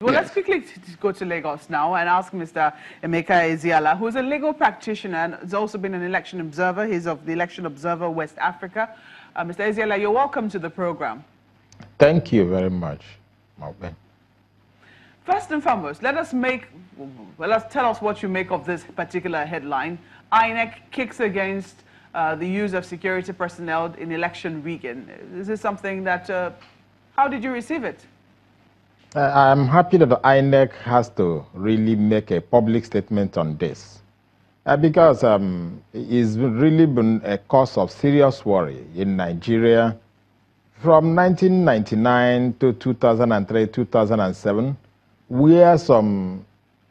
Well, yes. let's quickly go to Lagos now and ask Mr. Emeka Ezeala, who is a legal practitioner and has also been an election observer. He's of the Election Observer West Africa. Mr. Ezeala, you're welcome to the program. Thank you very much, Mauben. First and foremost, let us tell us what you make of this particular headline. INEC kicks against the use of security personnel in election rigging. Is this something that, how did you receive it? I'm happy that the INEC has to really make a public statement on this because it's really been a cause of serious worry in Nigeria from 1999 to 2003, 2007, where some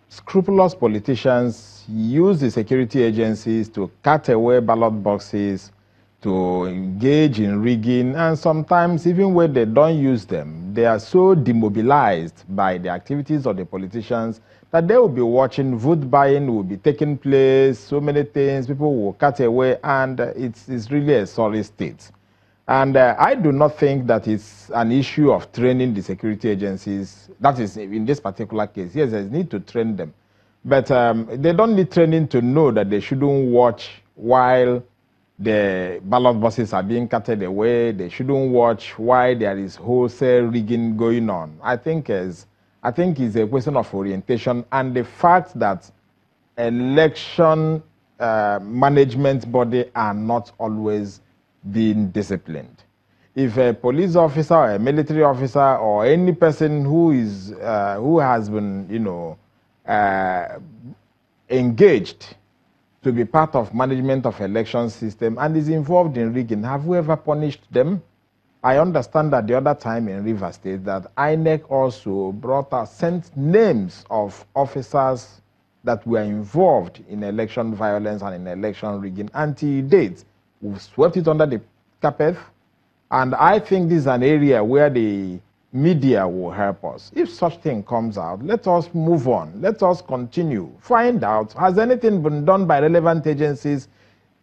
scrupulous politicians use the security agencies to cut away ballot boxes, to engage in rigging, and sometimes even when they don't use them, they are so demobilized by the activities of the politicians that they will be watching, vote buying will be taking place, so many things, people will cut away, and it's really a sorry state. And I do not think that it's an issue of training the security agencies. That is, in this particular case, yes, there's need to train them. But they don't need training to know that they shouldn't watch while the ballot boxes are being cutted away. They shouldn't watch why there is wholesale rigging going on. I think it's a question of orientation and the fact that election management body are not always being disciplined. If a police officer or a military officer or any person who has been, engaged to be part of management of election system and is involved in rigging, have we ever punished them? I understand that the other time in Rivers State that INEC also sent names of officers that were involved in election violence and in election rigging until date. We've swept it under the carpet, and I think this is an area where the media will help us. If such thing comes out, let us move on. Let us continue. Find out, has anything been done by relevant agencies?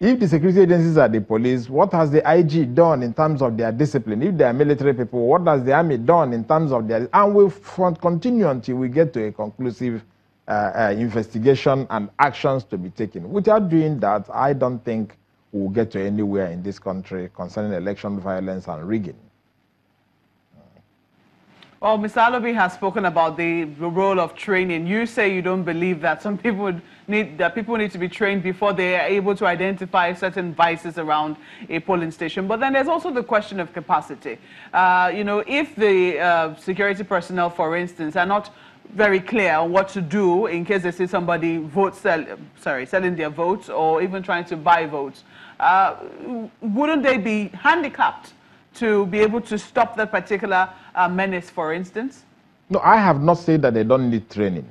If the security agencies are the police, what has the IG done in terms of their discipline? If they are military people, what has the army done in terms of their... And we'll continue until we get to a conclusive investigation and actions to be taken. Without doing that, I don't think we'll get to anywhere in this country concerning election violence and rigging. Well, Mr. Alobi has spoken about the role of training. You say you don't believe that people need to be trained before they are able to identify certain vices around a polling station. But then there's also the question of capacity. If the security personnel, for instance, are not very clear on what to do in case they see somebody selling their votes or even trying to buy votes, wouldn't they be handicapped to be able to stop that particular menace, for instance? No, I have not said that they don't need training.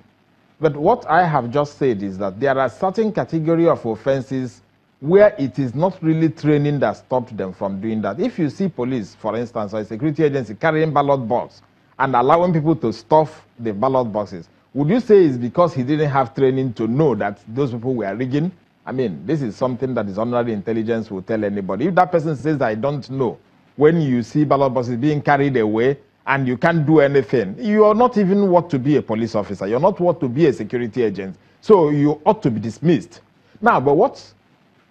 But what I have just said is that there are certain category of offenses where it is not really training that stopped them from doing that. If you see police, for instance, or a security agency carrying ballot box and allowing people to stuff the ballot boxes, would you say it's because he didn't have training to know that those people were rigging? I mean, this is something that is honorary intelligence will tell anybody. If that person says, I don't know, when you see ballot boxes being carried away and you can't do anything, you are not even what to be a police officer. You're not what to be a security agent. So you ought to be dismissed. Now, but what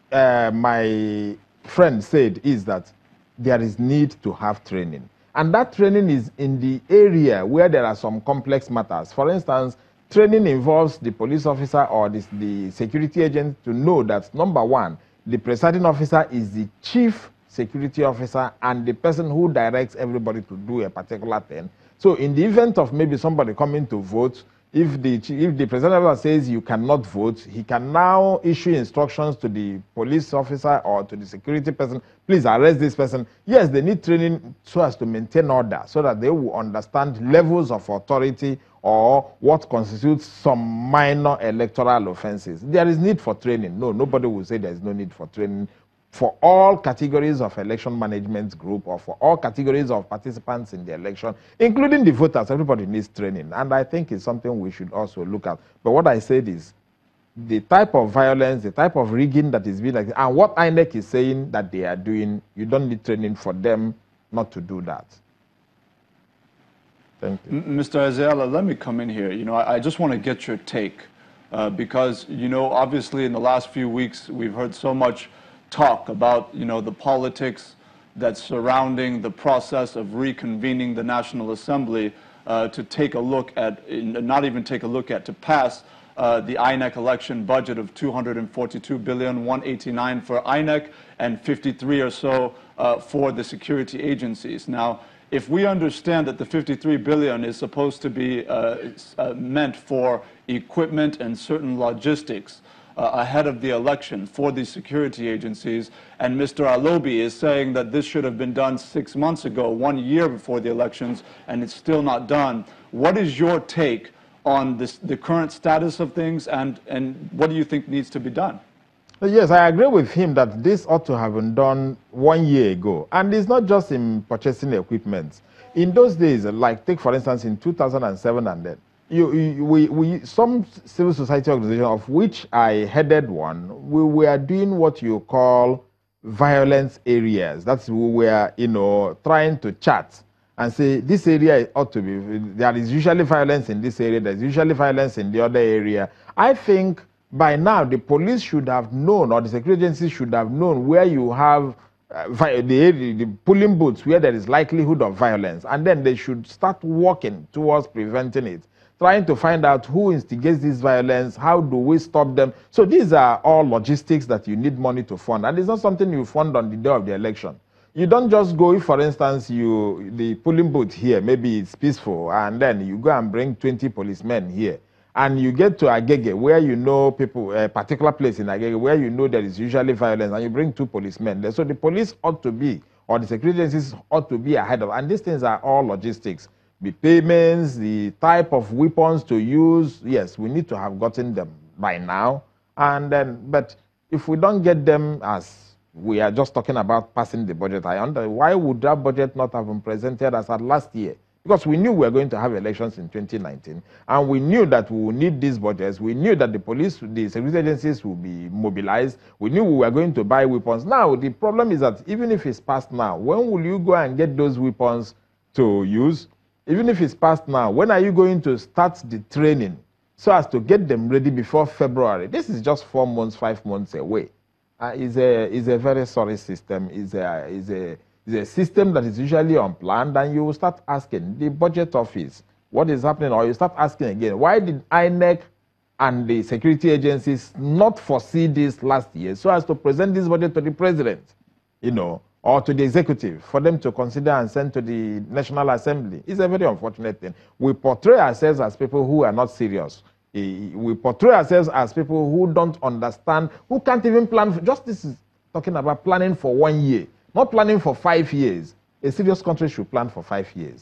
my friend said is that there is need to have training. And that training is in the area where there are some complex matters. For instance, training involves the police officer or the security agent to know that, number one, the presiding officer is the chief security officer and the person who directs everybody to do a particular thing. So in the event of maybe somebody coming to vote, if the presiding officer says you cannot vote, he can now issue instructions to the police officer or to the security person, please arrest this person. Yes, they need training so as to maintain order, so that they will understand levels of authority or what constitutes some minor electoral offenses. There is need for training. No, nobody will say there is no need for training for all categories of election management group or for all categories of participants in the election, including the voters. Everybody needs training. And I think it's something we should also look at. But what I said is the type of violence, the type of rigging that is being like, and what INEC is saying that they are doing, you don't need training for them not to do that. Thank you. Mr. Ezeala, let me come in here. I just want to get your take because, obviously in the last few weeks, we've heard so much talk about, the politics that's surrounding the process of reconvening the National Assembly to take a look at, not even take a look at, to pass the INEC election budget of 242 billion, 189 for INEC and 53 or so for the security agencies. Now, if we understand that the 53 billion is supposed to be meant for equipment and certain logistics ahead of the election for the security agencies, and Mr. Alobi is saying that this should have been done 6 months ago, 1 year before the elections, and it's still not done, what is your take on the current status of things, and what do you think needs to be done? Yes, I agree with him that this ought to have been done 1 year ago. And it's not just in purchasing equipment. In those days, like take for instance in 2007 and then, some civil society organization, of which I headed one, we were doing what you call violence areas. That's we were, trying to chart and say this area ought to be, there is usually violence in this area, there's usually violence in the other area. I think by now, the police should have known, or the security agencies should have known, where you have the polling booths where there is likelihood of violence, and then they should start working towards preventing it, trying to find out who instigates this violence, how do we stop them. So these are all logistics that you need money to fund, and it's not something you fund on the day of the election. You don't just go, if for instance the polling booth here, maybe it's peaceful, and then you go and bring 20 policemen here, and you get to Agege, where you know people, a particular place in Agege, where you know there is usually violence, and you bring 2 policemen there. So the police ought to be, or the security agencies ought to be ahead of, and these things are all logistics. The payments, the type of weapons to use, yes, we need to have gotten them by now. And then, but if we don't get them, as we are just talking about passing the budget, I wonder why would that budget not have been presented as at last year? Because we knew we were going to have elections in 2019, and we knew that we would need these budgets. We knew that the police, the security agencies will be mobilized. We knew we were going to buy weapons. Now, the problem is that even if it's passed now, when will you go and get those weapons to use? Even if it's passed now, when are you going to start the training so as to get them ready before February? This is just 4 months, 5 months away. It's a very sorry system. It's a system that is usually unplanned, and you will start asking the budget office what is happening, or you start asking again, why did INEC and the security agencies not foresee this last year so as to present this budget to the president, or to the executive for them to consider and send to the National Assembly? It's a very unfortunate thing. We portray ourselves as people who are not serious. We portray ourselves as people who don't understand, who can't even plan. Just this is talking about planning for 1 year. Not planning for 5 years. A serious country should plan for 5 years.